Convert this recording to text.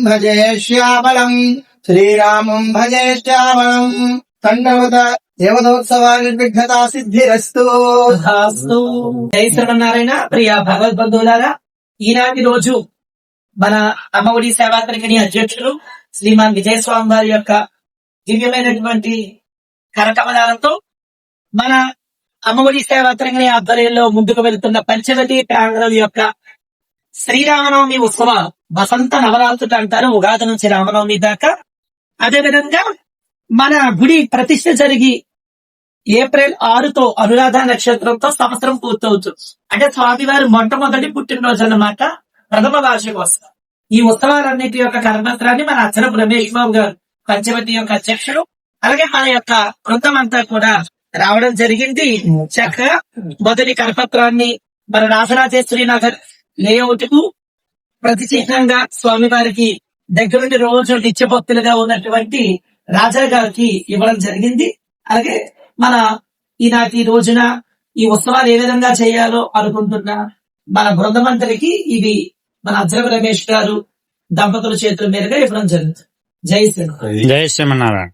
భజే శ్యామలం శ్రీరామం భజే శ్యామలం తండవత దేవతోత్సవా నిర్విఘ్నతా సిద్ధిరస్తు. జై శ్రీమన్నారాయణ. ప్రియ భగవద్బంధువులారా, ఈనాటి రోజు మన అమ్మఒడి సేవా తరగతి అధ్యక్షులు శ్రీమాన్ విజయస్వామి వారి యొక్క దివ్యమైనటువంటి కరకమలాలతో మన అమ్మఒడి సేవా తరగతి ఆధ్వర్యంలో ముందుకు వెళ్తున్న పంచవతి ప్రాంగణం యొక్క శ్రీరామనవమి ఉత్సవ వసంత నవరాత్రులు అంటారు, ఉగాది నుంచి రామనవమి దాకా. అదేవిధంగా మన గుడి ప్రతిష్ఠ జరిగి ఏప్రిల్ 6తో అనురాధ నక్షత్రంతో సంవత్సరం పూర్తవుతుంది. అంటే స్వామివారి మొట్టమొదటి పుట్టినరోజు అన్నమాట, ప్రథమ వార్షికోత్సవం. ఈ ఉత్సవాలన్నిటి యొక్క కర్మత్రాన్ని మన అచ్చరపు రమేష్ బాబు గారు పంచవతి యొక్క అధ్యక్షుడు, అలాగే మన యొక్క బృందం అంతా కూడా రావడం జరిగింది. చక్కగా మొదటి కరపత్రాన్ని మన రాజరాజేశ్వరి నగర్ లేఅవుట్ కు ప్రతి చిహ్నంగా స్వామివారికి దగ్గరుండి రోజు నిత్యభక్తులుగా ఉన్నటువంటి రాజా గారికి ఇవ్వడం జరిగింది. అలాగే మన ఈనాటి రోజున ఈ ఉత్సవాలు ఏ విధంగా చేయాలో అనుకుంటున్న మన బృందమంతరికి ఇది మన అజ్రవ రమేష్ గారు దంపతుల చేతుల మీదుగా ఇవ్వడం జరుగుతుంది. జై శ్రీమన్నారాయణ. జై శ్రీమన్నారాయణ.